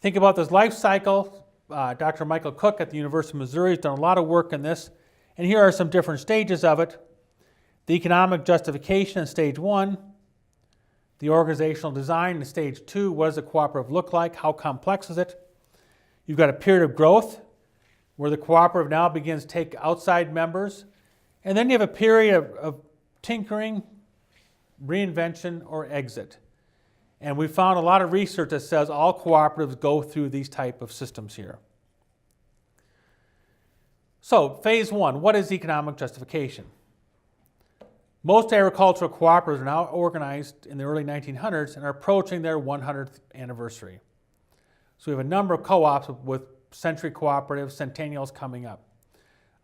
Think about this life cycle. Dr. Michael Cook at the University of Missouri has done a lot of work in this, and here are some different stages of it. The economic justification in stage 1, the organizational design in stage 2, what does a cooperative look like, how complex is it? You've got a period of growth where the cooperative now begins to take outside members, and then you have a period of tinkering, reinvention, or exit. And we found a lot of research that says all cooperatives go through these type of systems here. So, phase 1, what is economic justification? Most agricultural cooperatives are now organized in the early 1900s and are approaching their 100th anniversary. So we have a number of co-ops with century cooperatives, centennials coming up.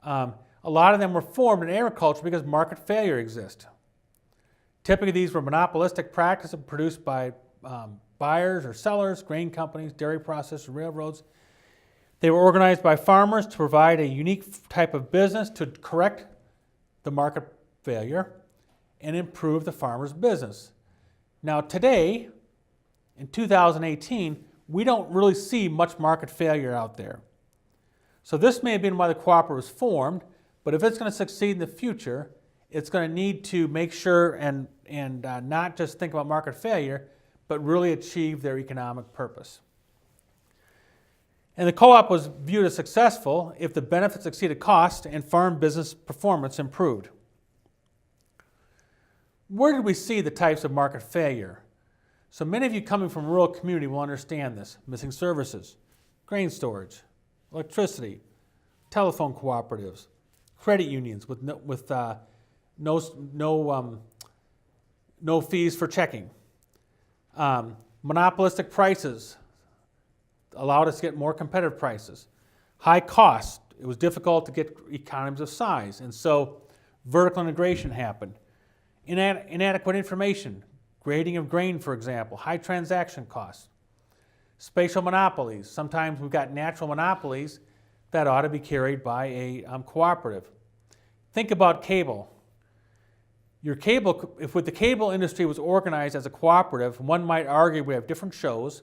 A lot of them were formed in agriculture because market failure exists. Typically these were monopolistic practices produced by buyers or sellers, grain companies, dairy processors, railroads. They were organized by farmers to provide a unique type of business to correct the market failure and improve the farmer's business. Now today, in 2018, we don't really see much market failure out there. So this may have been why the cooperative was formed, but if it's going to succeed in the future, it's going to need to make sure and not just think about market failure, but really achieve their economic purpose. And the co-op was viewed as successful if the benefits exceeded cost and farm business performance improved. Where did we see the types of market failure? So many of you coming from a rural community will understand this. Missing services, grain storage, electricity, telephone cooperatives, credit unions with no fees for checking. Monopolistic prices allowed us to get more competitive prices. High cost, it was difficult to get economies of size, and so vertical integration happened. Inadequate information, grading of grain, for example, high transaction costs. Spatial monopolies, sometimes we've got natural monopolies that ought to be carried by a cooperative. Think about cable. If the cable industry was organized as a cooperative, one might argue we have different shows,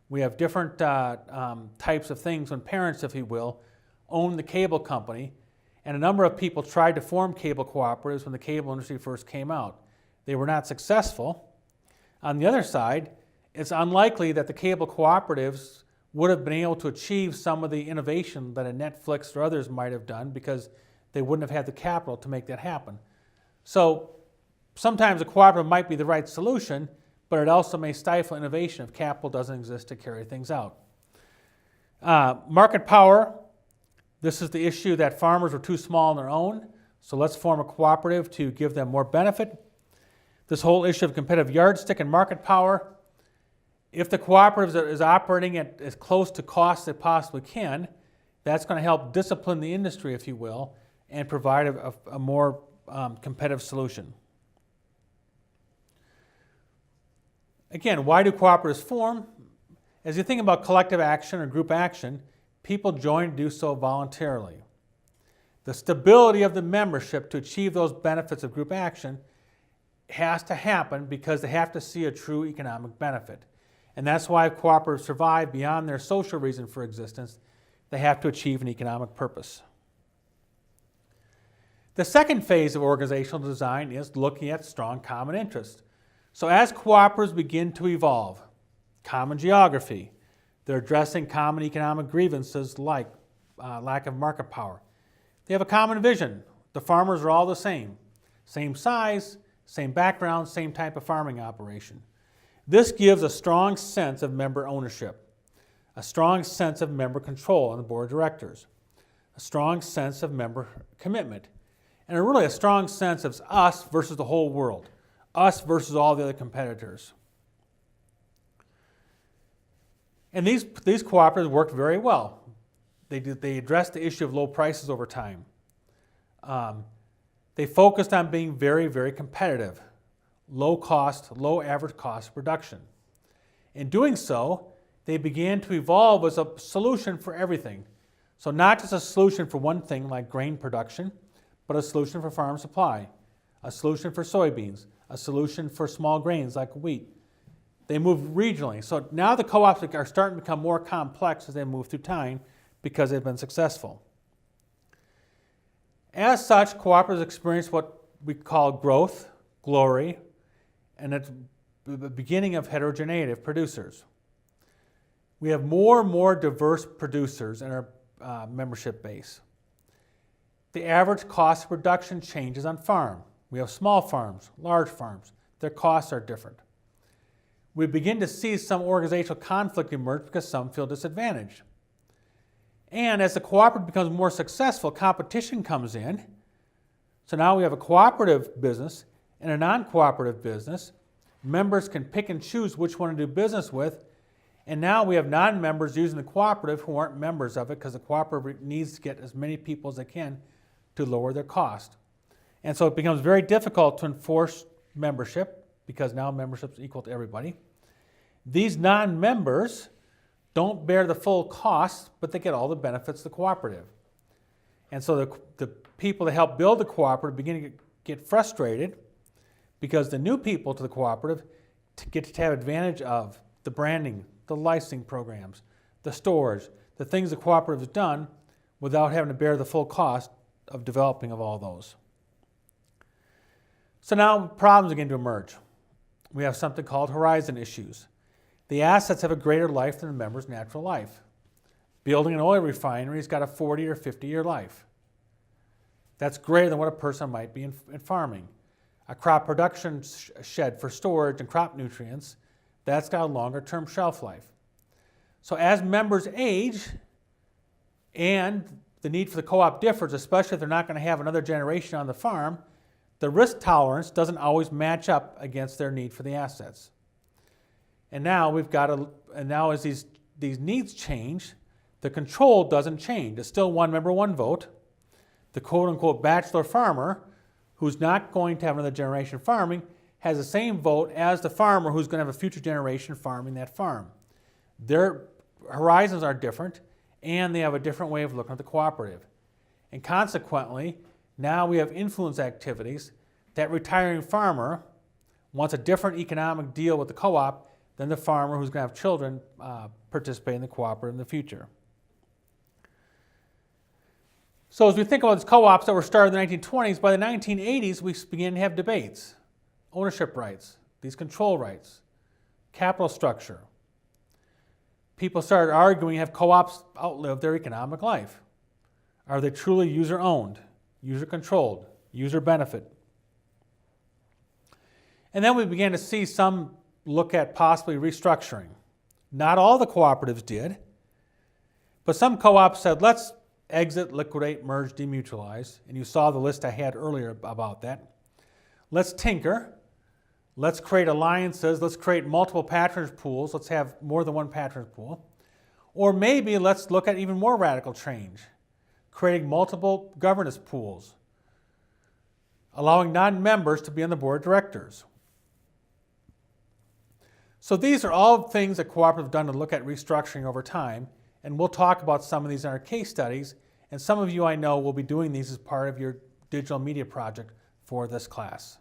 we have different types of things when parents, if you will, own the cable company, and a number of people tried to form cable cooperatives when the cable industry first came out. They were not successful. On the other side, it's unlikely that the cable cooperatives would have been able to achieve some of the innovation that a Netflix or others might have done because they wouldn't have had the capital to make that happen. So sometimes a cooperative might be the right solution, but it also may stifle innovation if capital doesn't exist to carry things out. Market power. This is the issue that farmers were too small on their own, so let's form a cooperative to give them more benefit. This whole issue of competitive yardstick and market power. If the cooperative is operating at as close to cost as it possibly can, that's going to help discipline the industry, if you will, and provide a more competitive solution. Again, why do cooperatives form? As you think about collective action or group action, people join to do so voluntarily. The stability of the membership to achieve those benefits of group action has to happen because they have to see a true economic benefit. And that's why cooperatives survive beyond their social reason for existence. They have to achieve an economic purpose. The second phase of organizational design is looking at strong common interests. So as cooperatives begin to evolve, common geography, they're addressing common economic grievances like lack of market power. They have a common vision. The farmers are all the same size, same background, same type of farming operation. This gives a strong sense of member ownership, a strong sense of member control on the board of directors, a strong sense of member commitment, and really a strong sense of us versus the whole world, us versus all the other competitors. And these cooperatives worked very well. They addressed the issue of low prices over time. They focused on being very, very competitive, low cost, low average cost production. In doing so, they began to evolve as a solution for everything. So not just a solution for one thing like grain production, but a solution for farm supply, a solution for soybeans, a solution for small grains like wheat. they move regionally. So now the co-ops are starting to become more complex as they move through time because they've been successful. As such, cooperatives experience what we call growth, glory, and it's the beginning of heterogeneity of producers. We have more and more diverse producers in our membership base. The average cost of production changes on farm. We have small farms, large farms. Their costs are different. We begin to see some organizational conflict emerge because some feel disadvantaged. And as the cooperative becomes more successful, competition comes in. So now we have a cooperative business and a non-cooperative business. Members can pick and choose which one to do business with. And now we have non-members using the cooperative who aren't members of it because the cooperative needs to get as many people as they can to lower their cost. And so it becomes very difficult to enforce membership because now membership is equal to everybody. These non-members don't bear the full cost, but they get all the benefits of the cooperative. And so the people that help build the cooperative begin to get frustrated because the new people to the cooperative get to have advantage of the branding, the licensing programs, the stores, the things the cooperative has done without having to bear the full cost of developing of all those. So now problems begin to emerge. We have something called horizon issues. The assets have a greater life than the member's natural life. Building an oil refinery has got a 40 or 50-year life. That's greater than what a person might be in farming. A crop production shed for storage and crop nutrients, that's got a longer-term shelf life. So as members age and the need for the co-op differs, especially if they're not going to have another generation on the farm, the risk tolerance doesn't always match up against their need for the assets. And now as these needs change, the control doesn't change. It's still one member, one vote. The quote-unquote bachelor farmer, who's not going to have another generation farming, has the same vote as the farmer who's going to have a future generation farming that farm. Their horizons are different, and they have a different way of looking at the cooperative. And consequently, now we have influence activities. That retiring farmer wants a different economic deal with the co-op than the farmer who's going to have children participate in the cooperative in the future. So as we think about these co-ops that were started in the 1920s, by the 1980s we began to have debates. Ownership rights, these control rights, capital structure. People started arguing, have co-ops outlived their economic life? Are they truly user-owned, user-controlled, user-benefit? And then we began to see some look at possibly restructuring. Not all the cooperatives did, but some co-ops said, let's exit, liquidate, merge, demutualize. And you saw the list I had earlier about that. Let's tinker. Let's create alliances. Let's create multiple patronage pools. Let's have more than one patronage pool. Or maybe let's look at even more radical change, creating multiple governance pools, allowing non-members to be on the board of directors. So these are all things that cooperatives have done to look at restructuring over time, and we'll talk about some of these in our case studies, and some of you I know will be doing these as part of your digital media project for this class.